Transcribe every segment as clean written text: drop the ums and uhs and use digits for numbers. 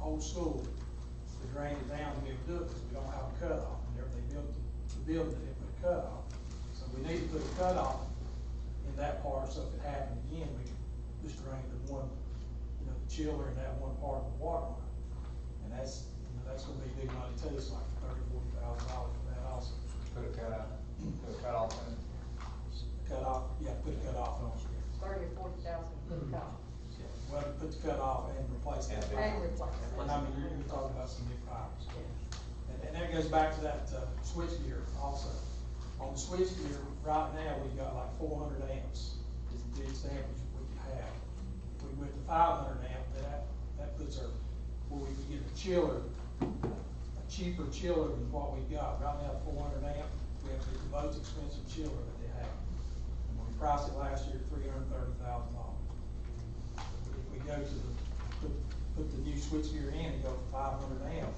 old school to drain it down to be able to do it, because we don't have a cutoff. Whenever they built the building, they put a cutoff. So we need to put a cutoff in that part, so if it happened again, we can just drain the one, the chiller in that one part of the water line. And that's, that's gonna be big money too, it's like $30,000 to $40,000 for that also. Put a cutoff in it. Cut off, yeah, put a cutoff on it. 30 or 40,000 for the cost. Yeah, well, put the cutoff and replace that. And replace it. And I mean, you're talking about some new pipes. And that goes back to that, switch gear also. On the switch gear, right now, we've got like 400 amps, is the biggest amperage we can have. If we went to 500 amp, that puts our, where we can get a chiller, a cheaper chiller than what we've got. Right now, 400 amp, we have to get the most expensive chiller that they have. And when we priced it last year, $330,000. If we go to the, put the new switch gear in and go for 500 amp,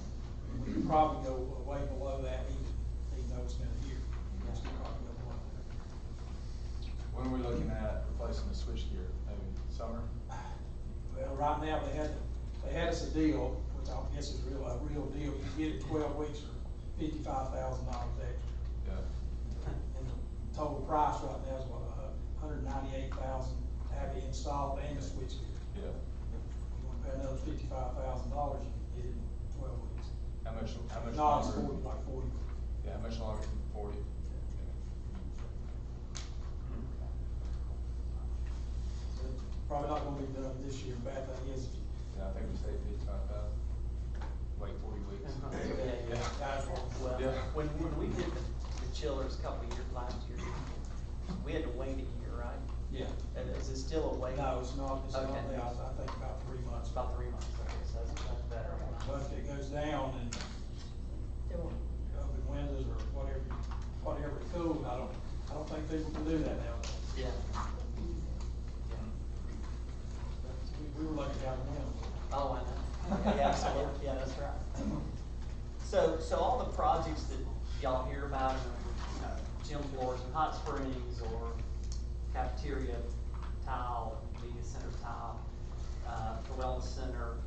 we could probably go way below that even though it's been a year. It's probably go below that. When are we looking at replacing the switchgear? Maybe summer? Well, right now, they had us a deal, which I guess is a real deal. You get it 12 weeks for $55,000 extra. Yeah. And the total price right now is what, $198,000 to have it installed and the switch gear. Yeah. If you want to pay another $55,000, you can get it in 12 weeks. How much No, it's longer? 40, like 40. Yeah, how much longer than 40? So it's probably not gonna be done this year. Bad thing is, if you, Yeah, I think we say 55,000. Wait 40 weeks. guys want Well, Yeah. when we did the chillers a couple of years, last year, we had to wait a year, right? yeah. And is it still a wait? No, it's not, Okay. I think about 3 months. It's about 3 months, okay, so that's better. But if it goes down and open windows or whatever it cools, I don't think people can do that nowadays. Yeah. We were lucky to have them. Oh, I know. Yeah, absolutely, yeah, that's right. So all the projects that y'all hear about, gym floors in Hot Springs, or cafeteria tile, media center tile, the wellness center,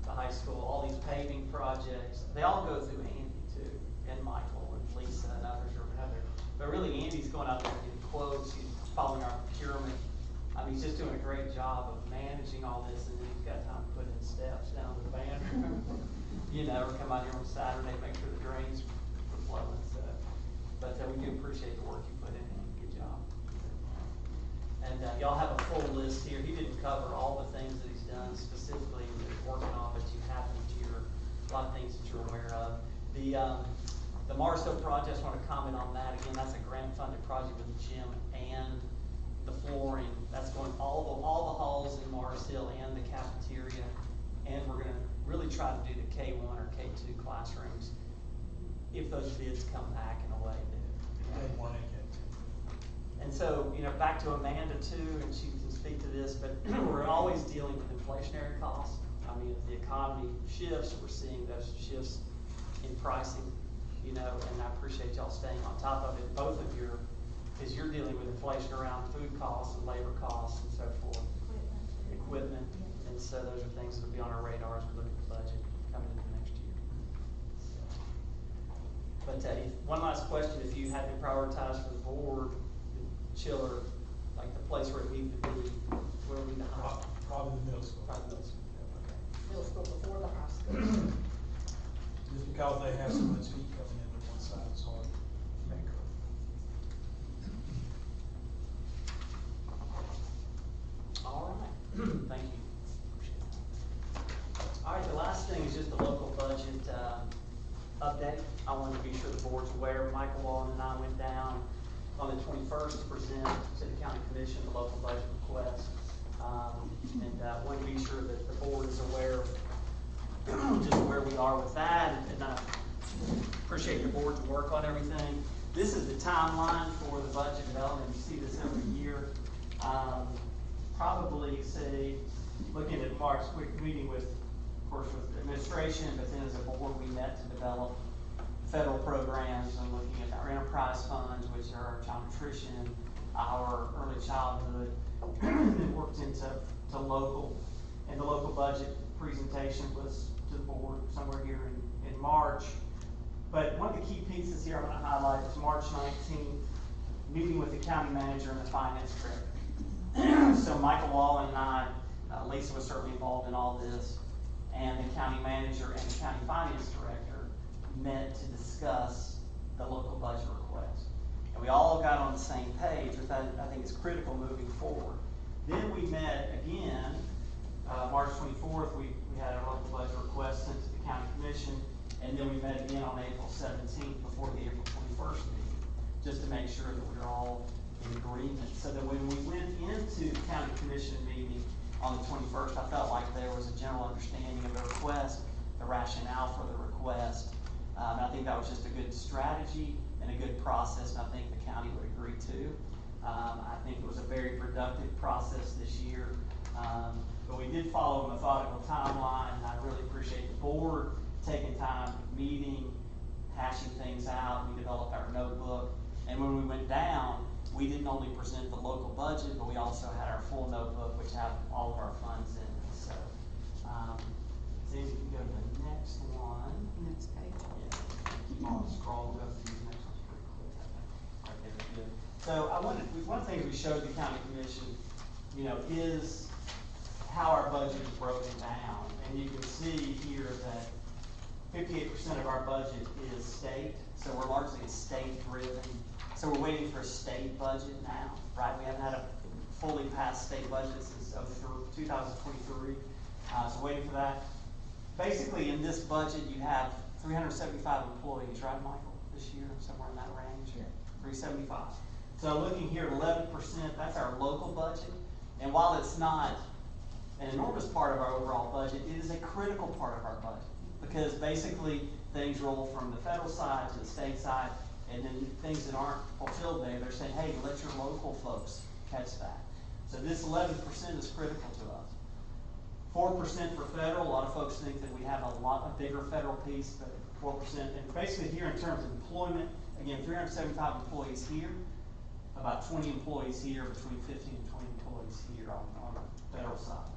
the high school, all these paving projects, they all go through Andy too, and Michael and Lisa and others or whatever. But really, Andy's going out there and getting quotes, he's following our procurement. I mean, he's just doing a great job of managing all this, and then he's got time to put in steps down to the band room. Or come out here on Saturday, make sure the drains are flowing, so. But we do appreciate the work you put in, good job. And y'all have a full list here. He didn't cover all the things that he's done specifically that he's working on, but you have them here, a lot of things that you're aware of. The Mars Hill project, I just want to comment on that. Again, that's a grant-funded project with the gym and the flooring. That's going all the halls in Mars Hill and the cafeteria. And we're going to really try to do the K1 or K2 classrooms if those bids come back in a way that. They want it. And so, back to Amanda too, and she can speak to this, but we're always dealing with inflationary costs. I mean, if the economy shifts, we're seeing those shifts in pricing, and I appreciate y'all staying on top of it, both of you, because you're dealing with inflation around food costs and labor costs and so forth. Equipment. And so those are things that'll be on our radar as we look at the budget coming into next year. But one last question, if you had to prioritize for the board, the chiller, like the place where it needed to be, where would be the highest? Probably the middle school. Probably middle school, okay. Middle school before the high school. Just because they have so much heat coming in with one side, it's hard. All right, thank you. Appreciate that. All right, the last thing is just the local budget update. I wanted to be sure the board's aware. Michael Wallen and I went down on the 21st to present to the county commission the local budget request. And wanted to be sure that the board is aware of just where we are with that, and I appreciate the board's work on everything. This is the timeline for the budget development. You see this every year. Probably say, looking at Mark's quick meeting with, of course, with the administration, but then as a board, we met to develop federal programs and looking at our enterprise funds, which are our child nutrition, our early childhood, and then worked into local. And and the local budget presentation was to the board somewhere here in March. But one of the key pieces here I'm gonna highlight is March 19th, meeting with the county manager and the finance director. So Michael Wallen and I, Lisa was certainly involved in all this, and the county manager and the county finance director met to discuss the local budget request. And we all got on the same page, which I think is critical moving forward. Then we met again, March 24th, we had our local budget request sent to the county commission, and then we met again on April 17th before the April 21st meeting, just to make sure that we were all in agreement. So that when we went into the county commission meeting on the 21st, I felt like there was a general understanding of the request, the rationale for the request. And I think that was just a good strategy and a good process, and I think the county would agree too. I think it was a very productive process this year. But we did follow a methodical timeline, and I really appreciate the board taking time, meeting, hashing things out. We developed our notebook, and when we went down, we didn't only present the local budget, but we also had our full notebook, which have all of our funds in it. So, Sandy, you can go to the next one. Next page. Yeah, keep on scrolling, go through these next ones pretty quick, I think. Right there, good. So one thing we showed the county commission, is how our budget is broken down. And you can see here that 58% of our budget is state, so we're largely a state-driven. So we're waiting for a state budget now, right? We haven't had a fully passed state budget since 2023, so waiting for that. Basically, in this budget, you have 375 employees, right, Michael, this year, somewhere in that range? Yeah. 375. So looking here at 11%, that's our local budget. And while it's not an enormous part of our overall budget, it is a critical part of our budget. Because basically, things roll from the federal side to the state side, and then things that aren't fulfilled there, they're saying, hey, let your local folks catch that. So this 11% is critical to us. 4% for federal. A lot of folks think that we have a bigger federal piece, but 4%. And basically here in terms of employment, again, 375 employees here, about 20 employees here, between 15 and 20 employees here on the federal side.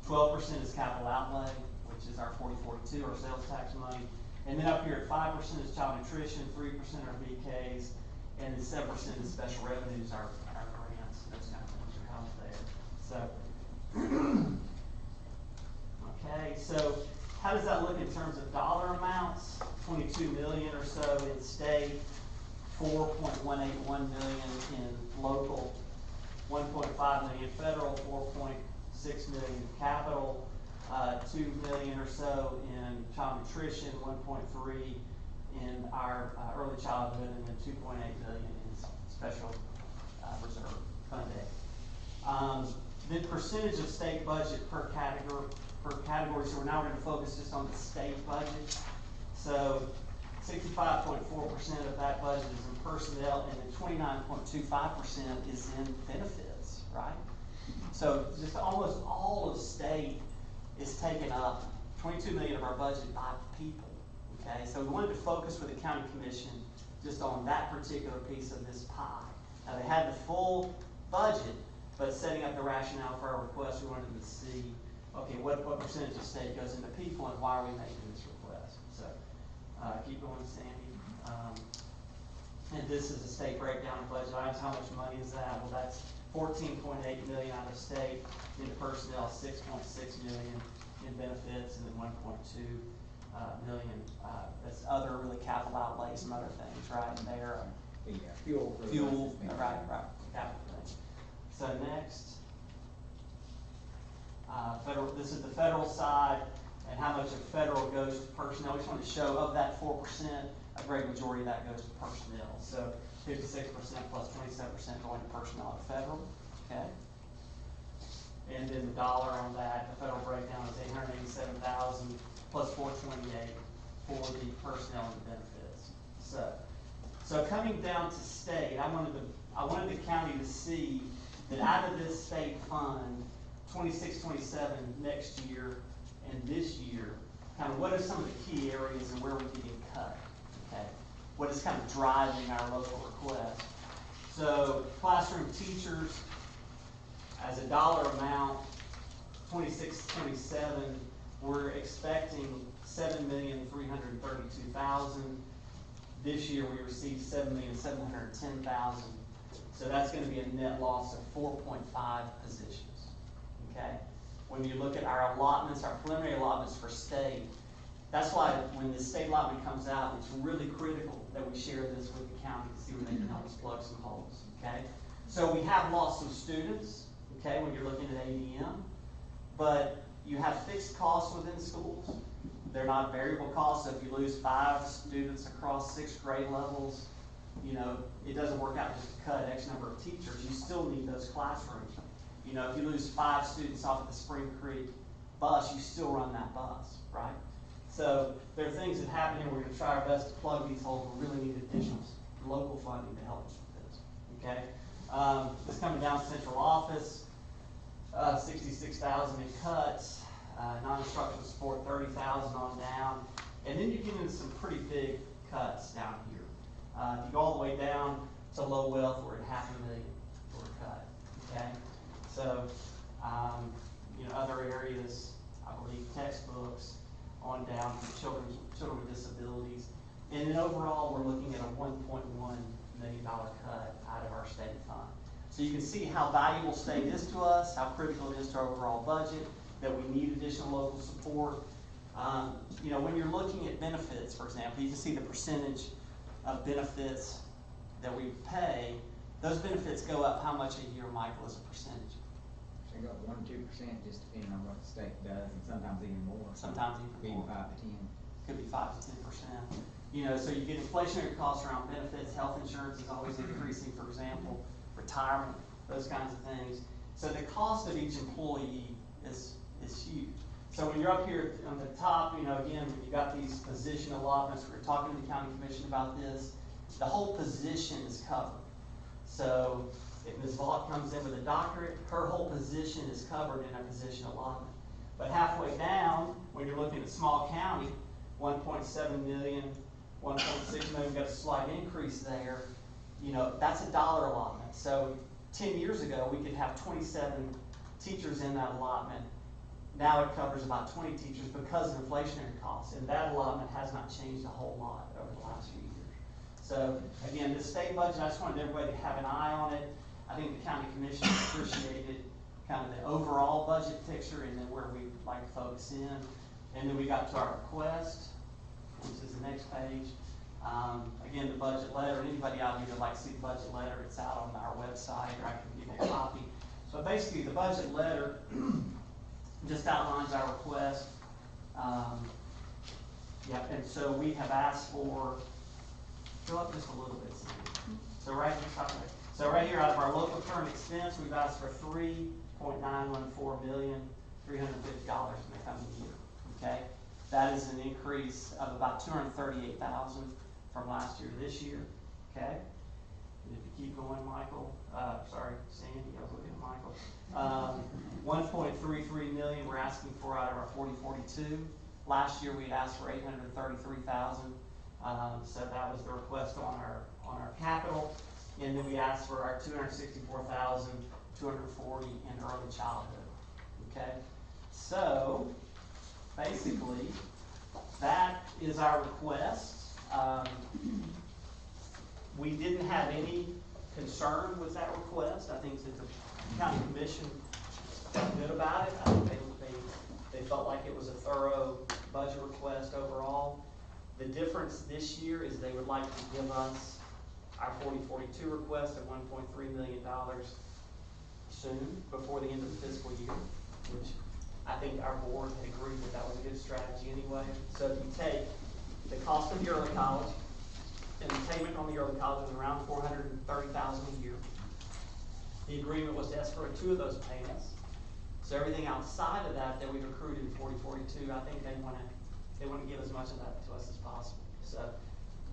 12% is capital outlay, which is our 4042, our sales tax money. And then up here at 5% is child nutrition, 3% are VKs, and then 7% is special revenues, our grants, those kind of things are held there. So, okay, so how does that look in terms of dollar amounts? 22 million or so in state, 4.181 million in local, 1.5 million federal, 4.6 million capital, 2 million or so in child nutrition, 1.3 in our early childhood, and then 2.8 million in special reserve funding. The percentage of state budget per category, so we're now going to focus just on the state budget. So 65.4% of that budget is in personnel, and then 29.25% is in benefits, right? So just almost all of state is taken up, 22 million of our budget by people, okay? So we wanted to focus with the county commission just on that particular piece of this pie. Now they had the full budget, but setting up the rationale for our request, we wanted to see, okay, what percentage of state goes into people and why are we making this request? So keep going, Sandy. And this is a state breakdown of budget items. How much money is that? Well, that's 14.8 million out of state into personnel, 6.6 million in benefits, and then 1.2 million. That's other really capital outlays, some other things, right? And there, Fuel. right, capital things. So next, federal. This is the federal side, and how much of federal goes to personnel. We just want to show of that 4%, a great majority of that goes to personnel. So 56% plus 27% going to personnel at federal, okay? And then the dollar on that, the federal breakdown is 887,000 plus 428 for the personnel and benefits. So coming down to state, I wanted the county to see that out of this state fund, 26, 27 next year and this year, kind of what are some of the key areas and where we can get cut, okay? What is kind of driving our local request. So classroom teachers, as a dollar amount, 26-27, we're expecting $7,332,000. This year, we received $7,710,000. So that's gonna be a net loss of 4.5 positions, okay? When you look at our allotments, our preliminary allotments for state, that's why when the state allotment comes out, it's really critical that we share this with the county to see where they can help us plug some holes, okay? So we have lost some students, okay, when you're looking at ADM, but you have fixed costs within schools. They're not variable costs, so if you lose 5 students across 6 grade levels, you know, it doesn't work out just to cut X number of teachers, you still need those classrooms. You know, if you lose 5 students off of the Spring Creek bus, you still run that bus, right? So there are things that happen here, we're gonna try our best to plug these holes, we really need additional local funding to help us with this, okay? This coming down central office, 66,000 in cuts, non-instructional support 30,000 on down, and then you get into some pretty big cuts down here. If you go all the way down to low wealth, we're at $500,000 for a cut, okay? So, you know, other areas, I believe textbooks on down to children with disabilities, and then overall, we're looking at a $1.1 million cut out of our state fund. So you can see how valuable state is to us, how critical it is to our overall budget, that we need additional local support. You know, when you're looking at benefits, for example, you can see the percentage of benefits that we pay. Those benefits go up how much a year, Michael, as a percentage? They go up 1 to 2%, just depending on what the state does, and sometimes even more. Sometimes even more. 5 to 10. Could be 5 to 10%. You know, so you get inflationary costs around benefits, health insurance is always increasing, for example, retirement, those kinds of things. So the cost of each employee is huge. So when you're up here on the top, you know, again, when you got these position allotments, we were talking to the county commission about this, the whole position is covered. So if Ms. Vaught comes in with a doctorate, her whole position is covered in a position allotment. But halfway down, when you're looking at small county, 1.7 million, 1.6 million, we've got a slight increase there. You know, that's a dollar allotment. So 10 years ago, we could have 27 teachers in that allotment. Now it covers about 20 teachers because of inflationary costs, and that allotment has not changed a whole lot over the last few years. So again, this state budget, I just wanted everybody to have an eye on it. I think the county commission appreciated kind of the overall budget picture and then where we'd like to focus in. And then we got to our request, which is the next page. Again, the budget letter, anybody out here that'd like to see the budget letter, it's out on our website, or I can give you a copy. So basically, the budget letter just outlines our request. Yep, and so we have asked for, go up just a little bit, Sandy. So right here, out of our local current expense, we've asked for $3.914 million, $350 in the coming year, okay? That is an increase of about $238,000 from last year to this year, okay? And if you keep going, Michael, sorry, Sandy, I was looking at Michael. 1.33 million we're asking for out of our 4042. Last year we had asked for 833,000. So that was the request on our capital. And then we asked for our 264,240 in early childhood. Okay? So basically that is our request. We didn't have any concern with that request. I think that the county commission felt good about it. I think they felt like it was a thorough budget request overall. The difference this year is they would like to give us our 4042 request of $1.3 million soon, before the end of the fiscal year, which I think our board had agreed that was a good strategy anyway. So if you take the cost of the early college, and the payment on the early college was around $430,000 a year. The agreement was to escrow 2 of those payments. So everything outside of that we've accrued in 4042, I think they want to give as much of that to us as possible. So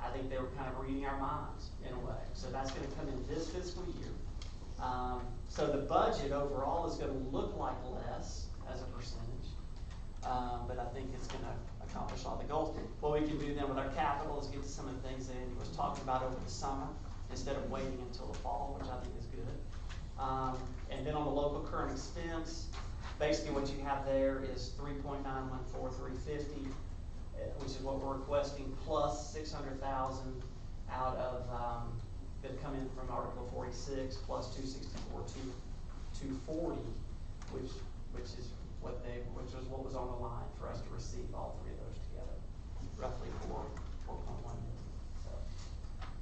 I think they were kind of reading our minds in a way. So that's going to come in this fiscal year. So the budget overall is going to look like less as a percentage, but I think it's going to accomplish all the goals. What we can do then with our capital is get to some of the things that Andy was talking about over the summer, instead of waiting until the fall, which I think is good. And then on the local current expense, basically what you have there is 3.914350, which is what we're requesting, plus 600,000 out of, that come in from Article 46, plus 264,240, which is what was on the line for us to receive all three of those together, roughly 4.1 million. So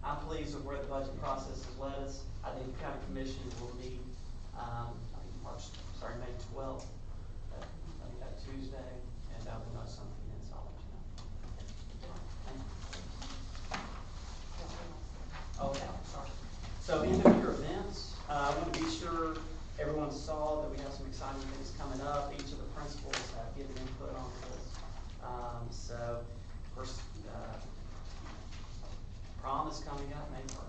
I'm pleased with where the budget process has led us. I think the county commission will meet, May 12th, I think that Tuesday, and we'll know something then, so I'll let you know. Thank you. Okay, sorry. So end of year events, I want to be sure everyone saw that we have some exciting things coming up. Each of the principals have given input on this. So, of course, prom is coming up May 1st.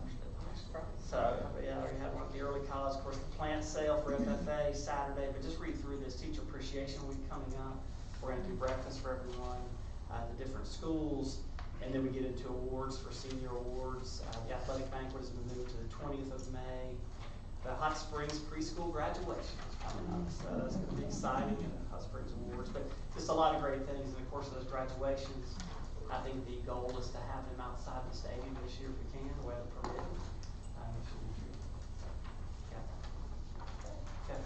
So, yeah, we had one at the early college. Of course, the plant sale for FFA Saturday, but just read through this Teacher Appreciation Week coming up. We're going to do breakfast for everyone at the different schools, and then we get into awards for senior awards. The athletic banquet has been moved to the 20th of May. The Hot Springs preschool graduation is coming up, so that's going to be exciting, and the Hot Springs Awards, but just a lot of great things. And of course, those graduations, I think the goal is to have them outside the stadium this year if we can, weather permitting. Okay.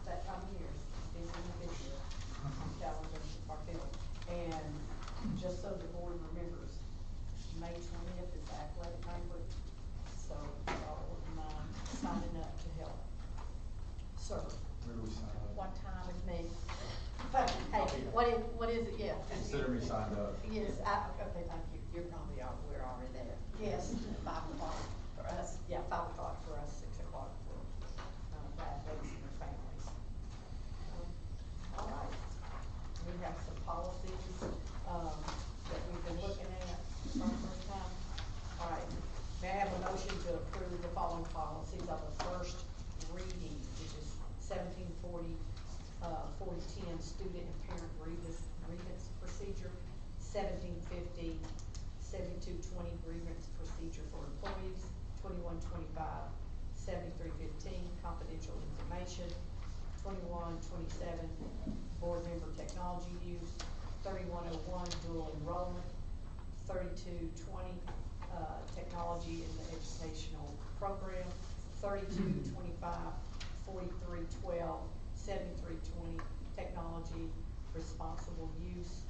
That time of year, is in the video, calendar, our film. And just so the board remembers, May 20th is the athletic banquet, so y'all wouldn't mind signing up to help. Sir, Where do we sign up? what time is me? Hey, what is it, yeah? Consider me signed up. Yes, okay, thank you. You're probably we're already there. Yes, 5 o'clock for us, yeah, 5 o'clock for us, 6 o'clock for, the athletes and their families. All right, we have some policies, that we've been looking at for the first time. All right, may I have a motion to approve the following policies on the first reading, which is 1740, 4010 student and parent grievance procedure, 1750, 7220 grievance procedure for employees, 2125, 7315 confidential information, 2127 board member technology use, 3101 dual enrollment, 3220 technology in the educational program, 3225, 4312, 7320 technology responsible use,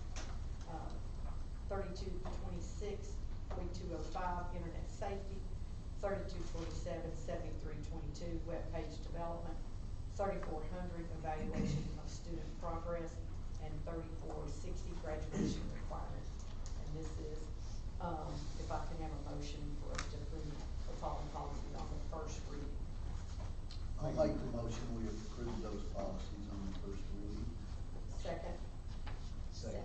3226, 4205 internet safety, 3227, 7322 web page development, 3400 evaluation of student progress, and 3460 graduation requirement. And this is, if I can have a motion for us to approve the following policies on the first reading. I'll make the motion, we approve those policies on the first reading. Second? Second.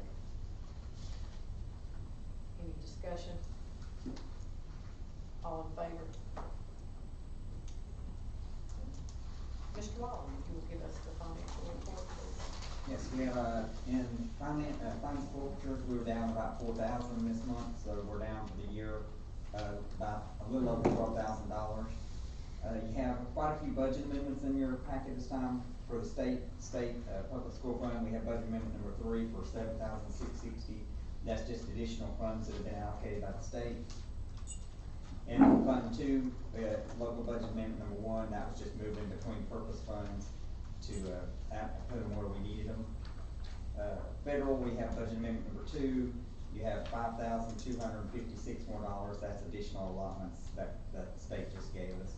Any discussion? All in favor? Mr. Wallen, if you will give us the financial report, please. Yes, we have, in finance forfeitures, we were down about 4,000 this month, so we're down for the year, about a little over $12,000. You have quite a few budget amendments in your packet this time for the state public school fund. We have budget amendment number 3 for $7,660. That's just additional funds that have been allocated by the state. And for Fund 2, we had local budget amendment number 1. That was just moving between purpose funds to put them where we needed them. Federal, we have budget amendment number 2. You have $5,256 more. That's additional allotments that the state just gave us.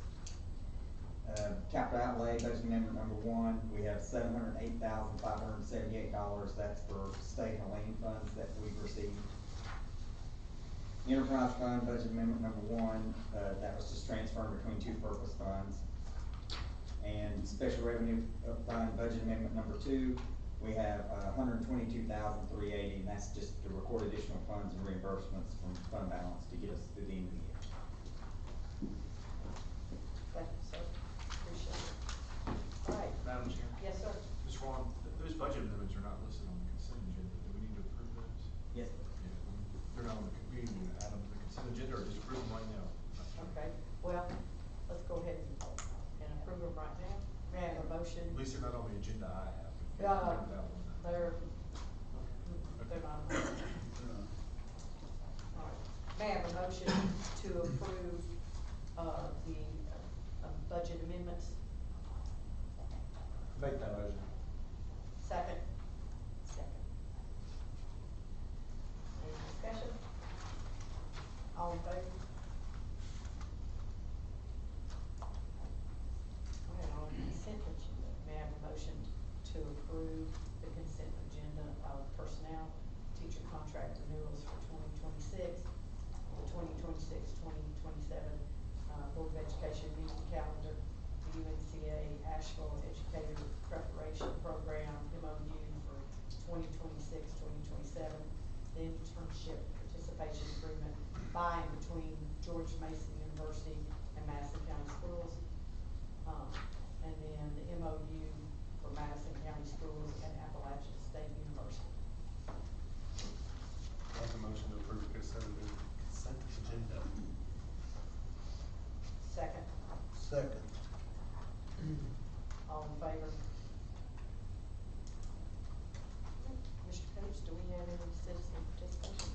Capital outlay, budget amendment number 1, we have $708,578. That's for state and lien funds that we've received. Enterprise fund, budget amendment number 1, that was just transferring between 2 purpose funds. And special revenue fund, budget amendment number 2, we have $122,380, and that's just to record additional funds and reimbursements from fund balance to get us through the end of the year. Thank you, sir. Appreciate it. All right. Madam Chair? Yes, sir. Mr. Ron, those budget amendments are not listed on the consent agenda. Do we need to approve those? Yes. Yeah, they're not on the, we need to add them to the consent agenda or just approve them right now? Okay, well, motion. At least they're not on the agenda I have. Yeah, That one. they're not. All right. May I have a motion to approve, the, budget amendments? Make that motion. Second? Second. Any discussion? All in favor? All right, on consent agenda, may I have a motion to approve the consent agenda of personnel, teacher contract renewals for 2026, 2027, Board of Education meeting calendar, the UNCA Asheville Educator Preparation Program, MOU for 2026-2027, the internship participation agreement by and between George Mason University and Madison County Schools, and then the MOU for Madison County Schools and Appalachian State University. Make a motion to approve consent agenda. Second. Second. All in favor? Mr. Coach, do we have any citizen participation?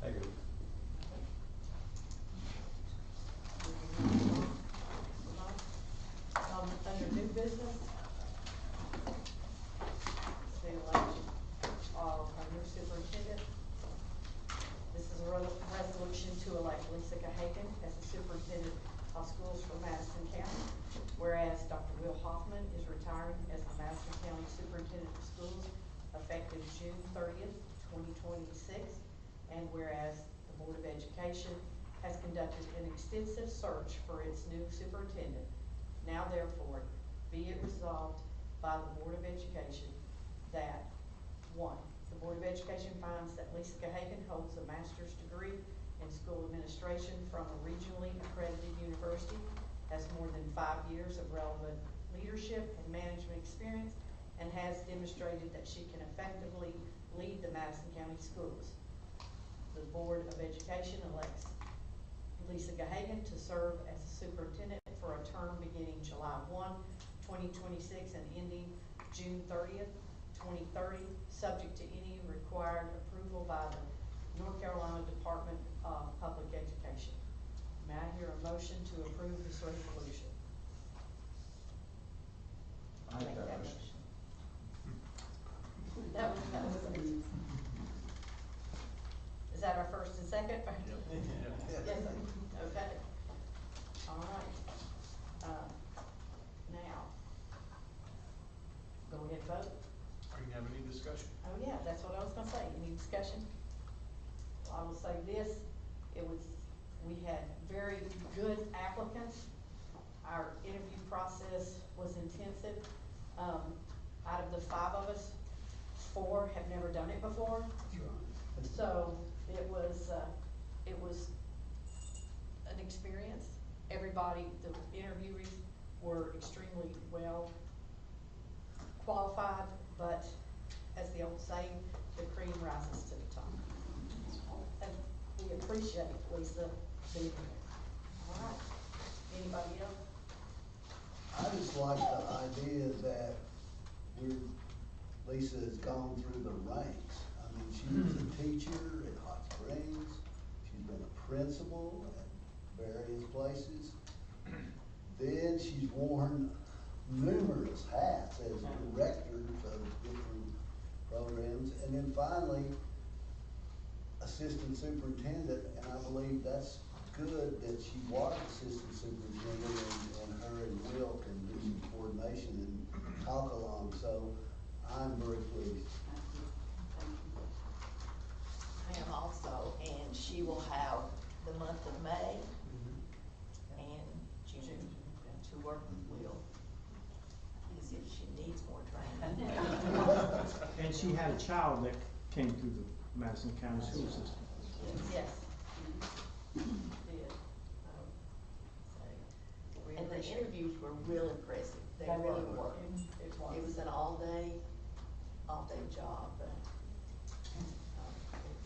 I agree. Under new business, it's the election of a new superintendent. This is a resolution to elect Lisa Gahagan as the superintendent of schools for Madison County. Whereas Dr. Will Hoffman is retiring as the Madison County Superintendent of Schools effective June 30th, 2026. And whereas the Board of Education has conducted an extensive search for its new superintendent, now therefore be it resolved by the Board of Education that, 1, the Board of Education finds that Lisa Gahagan holds a master's degree in school administration from a regionally accredited university, has more than 5 years of relevant leadership and management experience, and has demonstrated that she can effectively lead the Madison County schools. The Board of Education elects Lisa Gahagan to serve as the superintendent for a term beginning July 1, 2026 and ending June 30th, 2030, subject to any required approval by the North Carolina Department of Public Education. May I hear a motion to approve this resolution? I make that motion. That was Is that our first and second? Yes, sir. Okay. All right. Now, go ahead and vote. Are you having any discussion? Oh, yeah, that's what I was gonna say. Any discussion? Well, I will say this, we had very good applicants. Our interview process was intensive. Out of the 5 of us, 4 have never done it before. So it was an experience. Everybody, the interviewees were extremely well qualified, but as the old saying, the cream rises to the top. And we appreciate Lisa being here. All right, anybody else? I just like the idea that Lisa has gone through the ranks. I mean, she was a teacher at Hot Springs, she's been a principal at various places. Then she's worn numerous hats as directors of different programs, and then finally, assistant superintendent, and I believe that's good that she was assistant superintendent, and her and Will can do some coordination and talk along, so I'm very pleased. I am also, and she will have the month of May and June to work with Will, because if she needs more training. And she had a child that came through the Madison County school system. Yes. Did. We And the appreciate it. interviews were real impressive. They They really were. were. It was an all-day job, but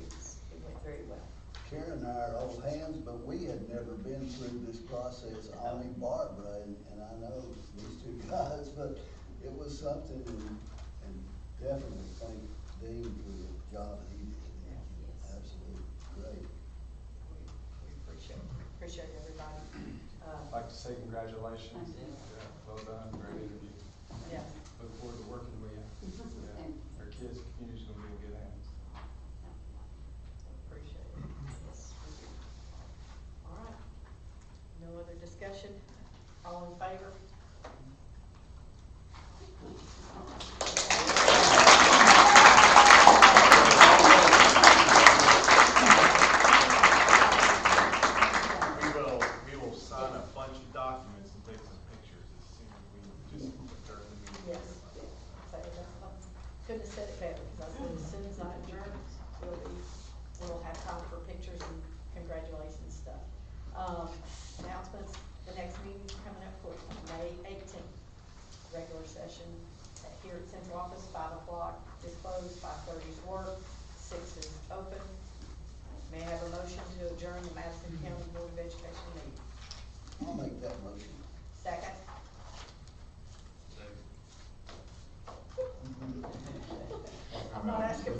it went very well. Karen and I are old hands, but we had never been through this process, only Barbara, and I know these two guys, but it was something, and definitely thank Dean for the job that he did. Yes. Absolutely great. We appreciate everybody. I'd like to say congratulations. Thank you. Yeah, well done, great interview. Yeah, Look forward to working with you. Yeah, our kids' community's gonna be in good hands. appreciate it. Yes, we do. All right. No other discussion? All in favor? We will sign a bunch of documents and take some pictures as soon as we just adjourn the meeting. Yes. So that's fine. Couldn't have said it better, because I said as soon as I adjourn, we'll have time for pictures and congratulations stuff. Announcements, the next meeting's coming up for May 18th. Regular session here at central office, 5 o'clock is closed, 5:30 is work, 6 is open. May I have a motion to adjourn the Madison County Board of Education meeting? I'll make that motion.